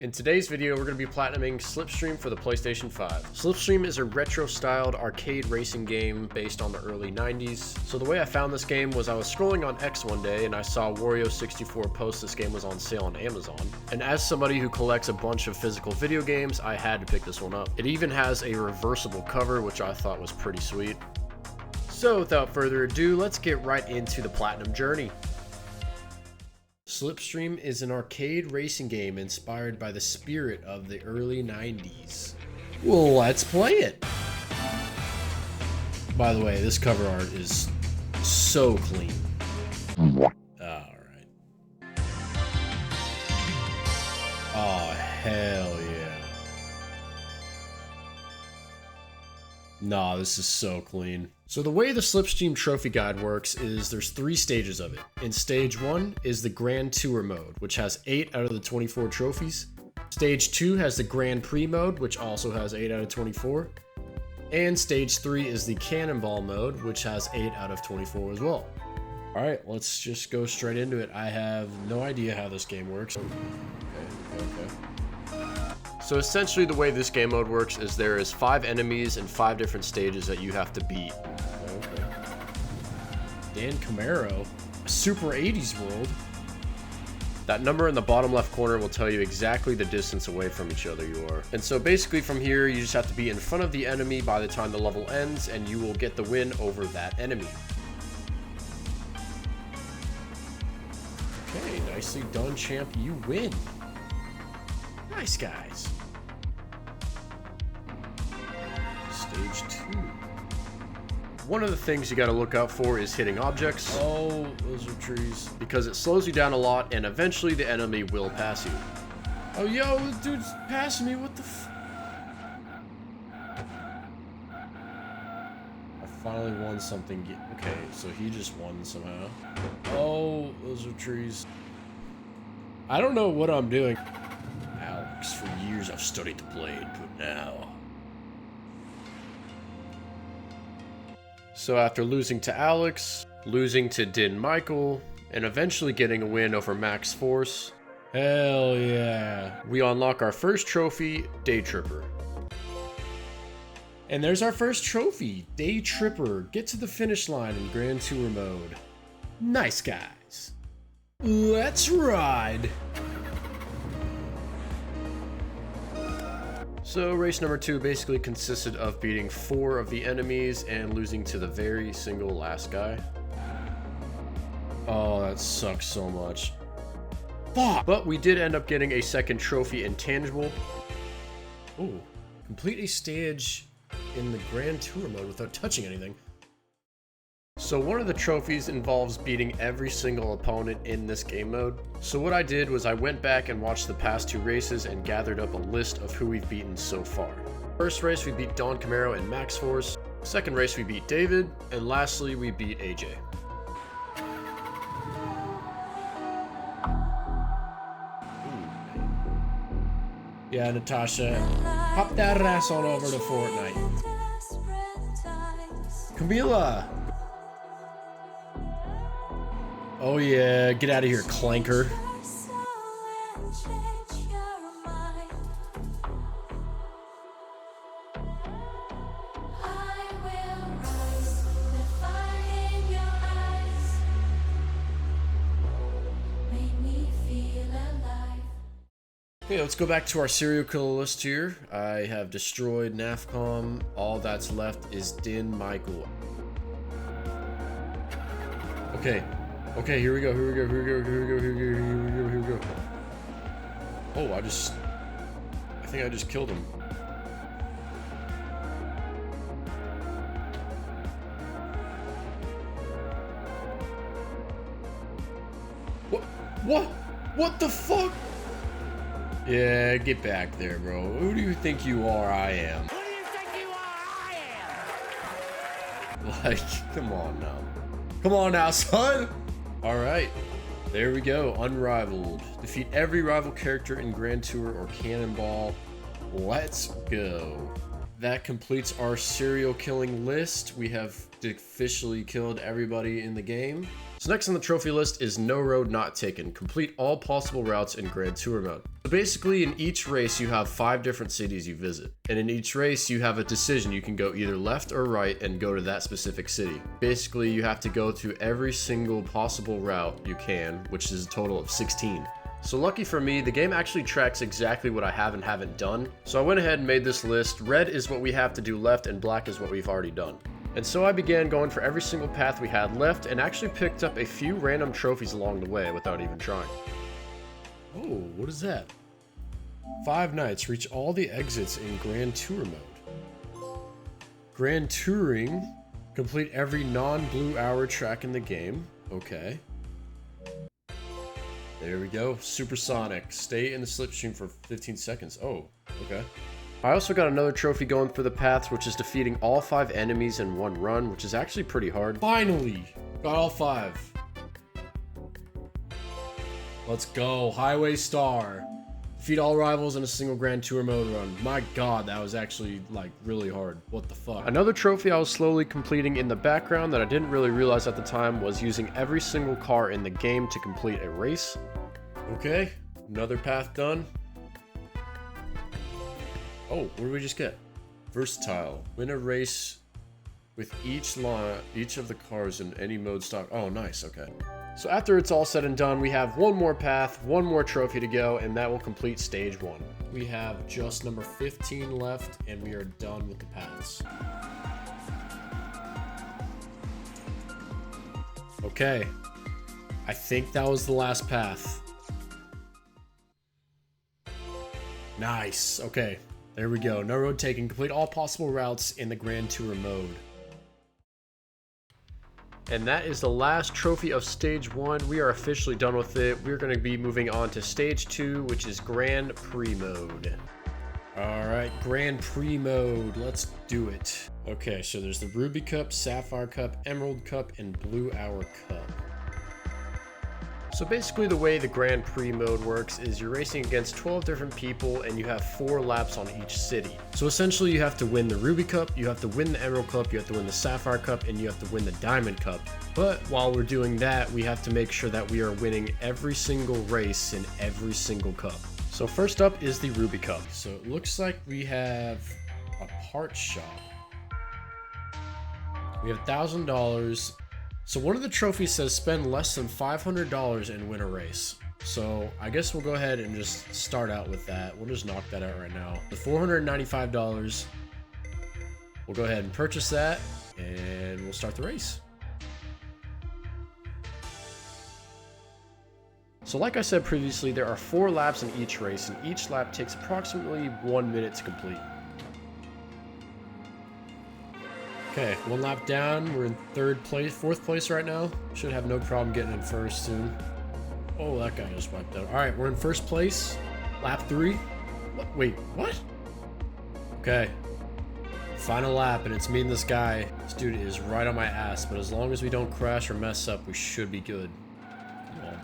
In today's video, we're going to be platinuming Slipstream for the PlayStation 5. Slipstream is a retro-styled arcade racing game based on the early 90s. So the way I found this game was I was scrolling on X one day and I saw Wario64 post this game was on sale on Amazon. And as somebody who collects a bunch of physical video games, I had to pick this one up. It even has a reversible cover, which I thought was pretty sweet. So without further ado, let's get right into the platinum journey. Slipstream is an arcade racing game inspired by the spirit of the early 90s. Well, let's play it! By the way, this cover art is so clean. Alright. Oh, hell yeah. Nah, this is so clean. So the way the Slipstream trophy guide works is there's 3 stages of it. In stage 1 is the Grand Tour mode, which has 8 out of the 24 trophies. Stage 2 has the Grand Prix mode, which also has 8 out of 24. And stage 3 is the Cannonball mode, which has 8 out of 24 as well. Alright, let's just go straight into it. I have no idea how this game works. Okay. So essentially the way this game mode works is there is 5 enemies and 5 different stages that you have to beat. Okay. Dan Camaro, Super 80s world. That number in the bottom left corner will tell you exactly the distance away from each other you are. And so basically from here, you just have to be in front of the enemy by the time the level ends, and you will get the win over that enemy. Okay, nicely done, champ. You win. Nice, guys. Stage 2. One of the things you gotta look out for is hitting objects. Oh, those are trees. Because it slows you down a lot, and eventually the enemy will pass you. Oh, yo, this dude's passing me. What the f... I finally won something. Okay, so he just won somehow. Oh, those are trees. I don't know what I'm doing. Alex, for years I've studied the blade, but now... So after losing to Alex, losing to Din Michael, and eventually getting a win over Max Force, hell yeah, we unlock our first trophy, Day Tripper. And there's our first trophy, Day Tripper. Get to the finish line in Grand Tour mode. Nice, guys. Let's ride. So race number 2 basically consisted of beating 4 of the enemies and losing to the very single last guy. Oh, that sucks so much. Fuck! But we did end up getting a second trophy intangible. Oh, complete a stage in the Grand Tour mode without touching anything. So one of the trophies involves beating every single opponent in this game mode. So what I did was I went back and watched the past 2 races and gathered up a list of who we've beaten so far. First race we beat Don Camaro and Max Force. Second race we beat David. And lastly we beat AJ. Yeah, Natasha, hop that ass on over to Fortnite. Camila! Oh yeah, get out of here, clanker. Okay, let's go back to our serial killer list here. I have destroyed NAFCOM. All that's left is Din Michael. Okay, here we go. Oh, I think I just killed him. What the fuck? Yeah, get back there, bro. Who do you think you are? I am. Who do you think you are? I am. Like, come on now. Come on now, son! Alright, there we go, Unrivaled. Defeat every rival character in Grand Tour or Cannonball. Let's go. That completes our serial killing list. We have officially killed everybody in the game. So next on the trophy list is No Road Not Taken. Complete all possible routes in Grand Tour mode. So basically in each race you have 5 different cities you visit. And in each race you have a decision. You can go either left or right and go to that specific city. Basically you have to go to every single possible route you can, which is a total of 16. So lucky for me, the game actually tracks exactly what I have and haven't done. So I went ahead and made this list. Red is what we have to do left and black is what we've already done. And so I began going for every single path we had left and actually picked up a few random trophies along the way without even trying. Oh, what is that? 5 nights, reach all the exits in Grand Tour mode. Grand Touring, complete every non-blue hour track in the game. Okay. There we go. Supersonic. Stay in the slipstream for 15 seconds. Oh, okay. I also got another trophy going for the paths, which is defeating all 5 enemies in one run, which is actually pretty hard. Finally! Got all 5. Let's go. Highway Star. Defeat all rivals in a single Grand Tour mode run. My god, that was actually, like, really hard. What the fuck? Another trophy I was slowly completing in the background that I didn't really realize at the time was using every single car in the game to complete a race. Okay, another path done. Oh, what did we just get? Versatile. Win a race with each of the cars in any mode stock. Oh, nice, okay. So after it's all said and done, we have one more path, one more trophy to go, and that will complete stage 1. We have just number 15 left, and we are done with the paths. Okay. I think that was the last path. Nice. Okay. There we go. No road taken. Complete all possible routes in the Grand Tour mode. And that is the last trophy of stage 1. We are officially done with it. We're going to be moving on to stage 2, which is Grand Prix mode. Alright, Grand Prix mode. Let's do it. Okay, so there's the Ruby Cup, Sapphire Cup, Emerald Cup, and Blue Hour Cup. So basically the way the Grand Prix mode works is you're racing against 12 different people and you have 4 laps on each city. So essentially you have to win the Ruby Cup, you have to win the Emerald Cup, you have to win the Sapphire Cup, and you have to win the Diamond Cup. But while we're doing that, we have to make sure that we are winning every single race in every single cup. So first up is the Ruby Cup. So it looks like we have a parts shop. We have $1,000. So one of the trophies says spend less than $500 and win a race. So I guess we'll go ahead and just start out with that. We'll just knock that out right now. The $495, we'll go ahead and purchase that and we'll start the race. So like I said previously, there are 4 laps in each race and each lap takes approximately 1 minute to complete. Okay, 1 lap down. We're in 4th place right now. Should have no problem getting in first soon. Oh, that guy just wiped out. All right, we're in 1st place. Lap 3. What? Wait, what? Okay. Final lap, and it's me and this guy. This dude is right on my ass, but as long as we don't crash or mess up, we should be good. Come on.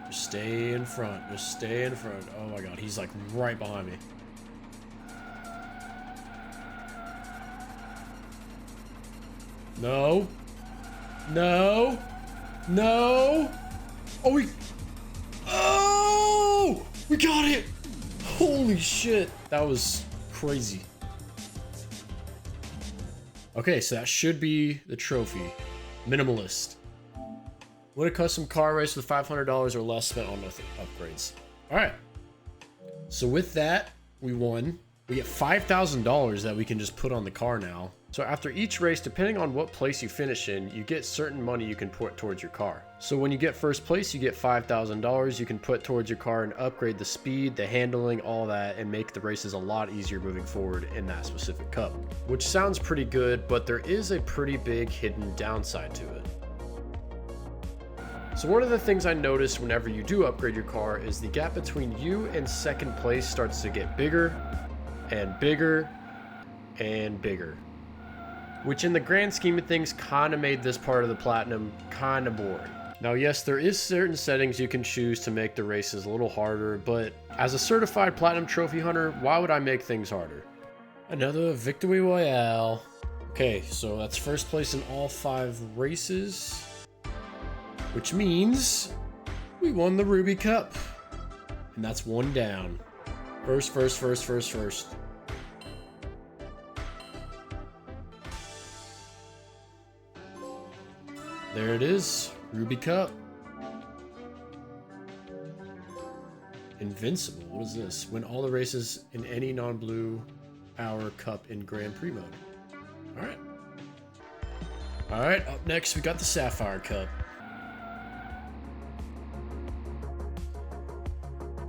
Just stay in front. Just stay in front. Oh my god, he's like right behind me. No. No. No. Oh, we got it. Holy shit. That was crazy. Okay, so that should be the trophy. Minimalist. Win a custom car race with $500 or less spent on upgrades. All right. So with that, we won. We get $5,000 that we can just put on the car now. So after each race, depending on what place you finish in, you get certain money you can put towards your car. So when you get 1st place, you get $5,000 you can put towards your car and upgrade the speed, the handling, all that, and make the races a lot easier moving forward in that specific cup. Which sounds pretty good, but there is a pretty big hidden downside to it. So one of the things I noticed whenever you do upgrade your car is the gap between you and 2nd place starts to get bigger and bigger and bigger. Which in the grand scheme of things kind of made this part of the platinum kind of boring. Now yes, there is certain settings you can choose to make the races a little harder, but as a certified platinum trophy hunter, why would I make things harder? Another victory royale. Okay, so that's 1st place in all 5 races. which means we won the Ruby Cup. And that's one down. First. There it is, Ruby Cup. Invincible, what is this? Win all the races in any non-blue hour cup in Grand Prix mode. Alright. Alright, up next we got the Sapphire Cup.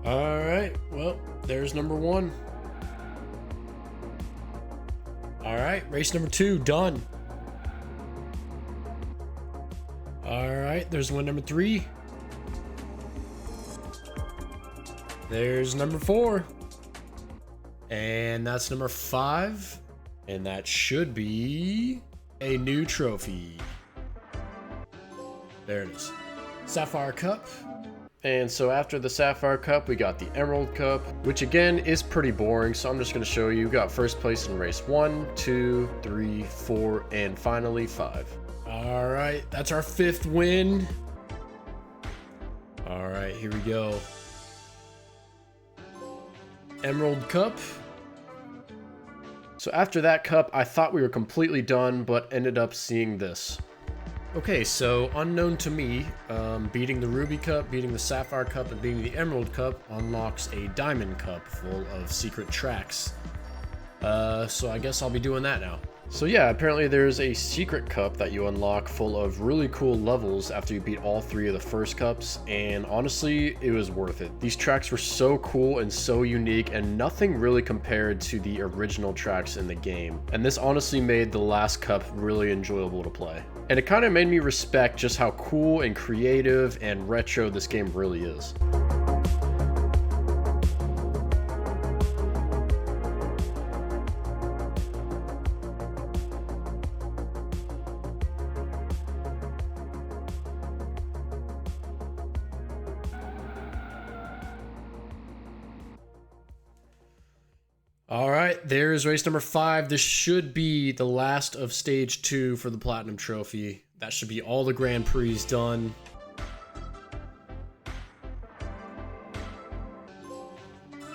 Alright, well, there's number 1. Alright, race number 2, done. Alright, there's win number 3. There's number 4. And that's number 5. And that should be a new trophy. There it is. Sapphire Cup. And so after the Sapphire Cup, we got the Emerald Cup, which again is pretty boring. So I'm just going to show you. We got first place in race 1, 2, 3, 4, and finally 5. All right, that's our 5th win. All right, here we go. Emerald Cup. So after that cup, I thought we were completely done, but ended up seeing this. Okay, so unknown to me, beating the Ruby Cup, beating the Sapphire Cup, and beating the Emerald Cup unlocks a Diamond Cup full of secret tracks. So I guess I'll be doing that now. So yeah, apparently there's a secret cup that you unlock full of really cool levels after you beat all 3 of the first cups, and honestly, it was worth it. These tracks were so cool and so unique, and nothing really compared to the original tracks in the game. And this honestly made the last cup really enjoyable to play. And it kind of made me respect just how cool and creative and retro this game really is. All right, there's race number 5. This should be the last of stage 2 for the Platinum Trophy. That should be all the Grand Prix done.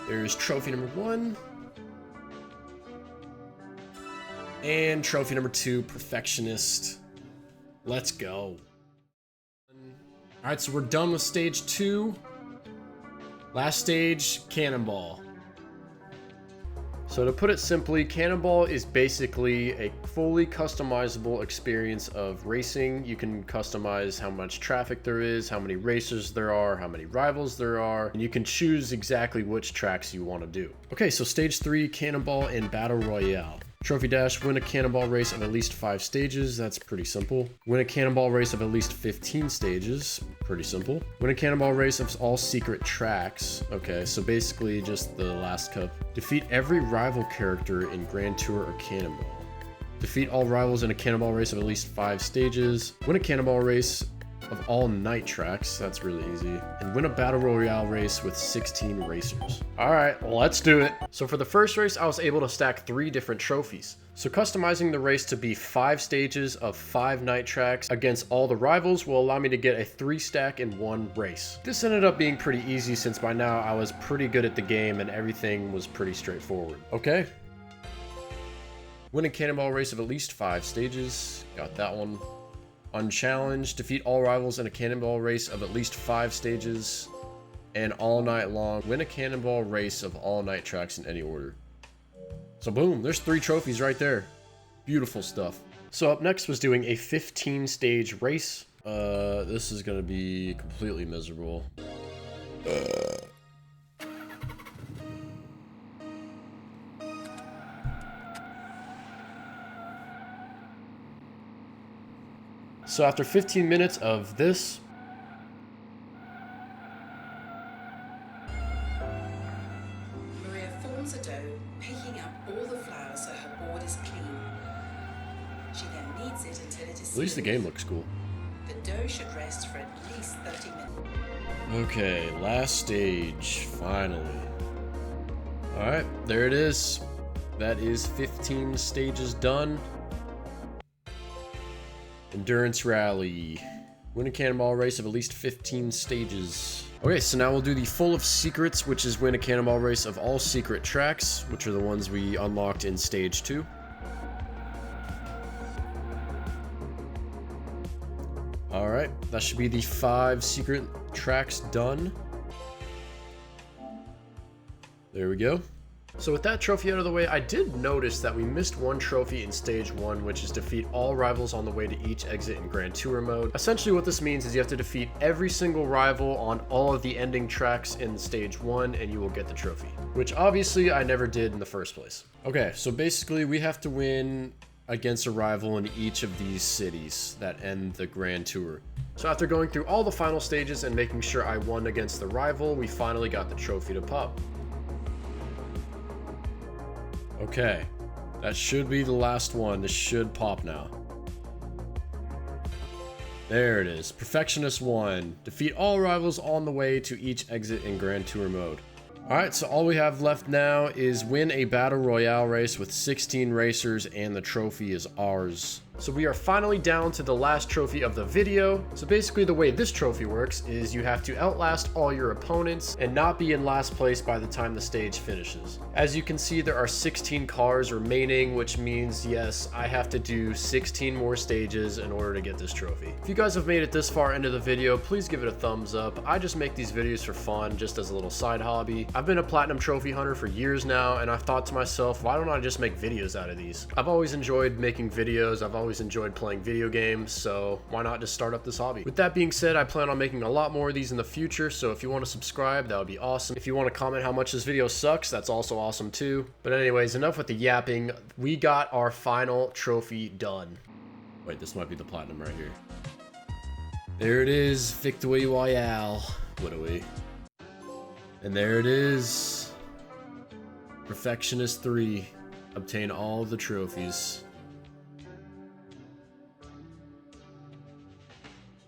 There's trophy number 1. And trophy number 2, Perfectionist. Let's go. All right, so we're done with stage 2. Last stage, Cannonball. So to put it simply, Cannonball is basically a fully customizable experience of racing. You can customize how much traffic there is, how many racers there are, how many rivals there are, and you can choose exactly which tracks you want to do. Okay, so stage 3, Cannonball and Battle Royale. Trophy Dash, win a cannonball race of at least 5 stages. That's pretty simple. Win a cannonball race of at least 15 stages. Pretty simple. Win a cannonball race of all secret tracks. Okay, so basically just the last cup. Defeat every rival character in Grand Tour or Cannonball. Defeat all rivals in a cannonball race of at least 5 stages. Win a cannonball race of all night tracks. That's really easy. And win a battle royale race with 16 racers. All right, let's do it. So for the first race, I was able to stack 3 different trophies. So customizing the race to be 5 stages of 5 night tracks against all the rivals will allow me to get a 3 stack in 1 race. This ended up being pretty easy since by now I was pretty good at the game and everything was pretty straightforward. Okay. Win a cannonball race of at least 5 stages. Got that one. Unchallenged, defeat all rivals in a cannonball race of at least 5 stages, and all night long, win a cannonball race of all night tracks in any order. So boom, there's 3 trophies right there. Beautiful stuff. So up next was doing a 15 stage race. This is gonna be completely miserable. So after 15 minutes of this, Maria forms a dough, picking up all the flour so her board is clean. She then kneads it until it is at least the game looks cool. The dough should rest for at least 30 minutes. Okay, last stage, finally. Alright, there it is. That is 15 stages done. Endurance Rally. Win a cannonball race of at least 15 stages. Okay, so now we'll do the full of secrets, which is win a cannonball race of all secret tracks, which are the ones we unlocked in stage 2. Alright, that should be the 5 secret tracks done. There we go. So with that trophy out of the way, I did notice that we missed one trophy in stage 1, which is defeat all rivals on the way to each exit in Grand Tour mode. Essentially what this means is you have to defeat every single rival on all of the ending tracks in stage 1 and you will get the trophy, which obviously I never did in the first place. Okay, so basically we have to win against a rival in each of these cities that end the Grand Tour. So after going through all the final stages and making sure I won against the rival, we finally got the trophy to pop. Okay, that should be the last one. This should pop now. There it is. Perfectionist 1. Defeat all rivals on the way to each exit in Grand Tour mode. Alright, so all we have left now is win a Battle Royale race with 16 racers and the trophy is ours. So we are finally down to the last trophy of the video. So basically the way this trophy works is you have to outlast all your opponents and not be in last place by the time the stage finishes. As you can see, there are 16 cars remaining, which means yes, I have to do 16 more stages in order to get this trophy. If you guys have made it this far into the video, please give it a thumbs up. I just make these videos for fun, just as a little side hobby. I've been a platinum trophy hunter for years now, and I've thought to myself, why don't I just make videos out of these? I've always enjoyed making videos. I've always enjoyed playing video games, so why not just start up this hobby? With that being said, I plan on making a lot more of these in the future, so if you want to subscribe, that would be awesome. If you want to comment how much this video sucks, that's also awesome too. But anyways, enough with the yapping. We got our final trophy done. Wait, this might be the platinum right here. There it is, Victory Royale. What are we? And there it is. Perfectionist 3. Obtain all the trophies.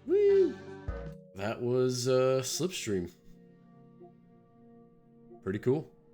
Woo! That was Slipstream. Pretty cool.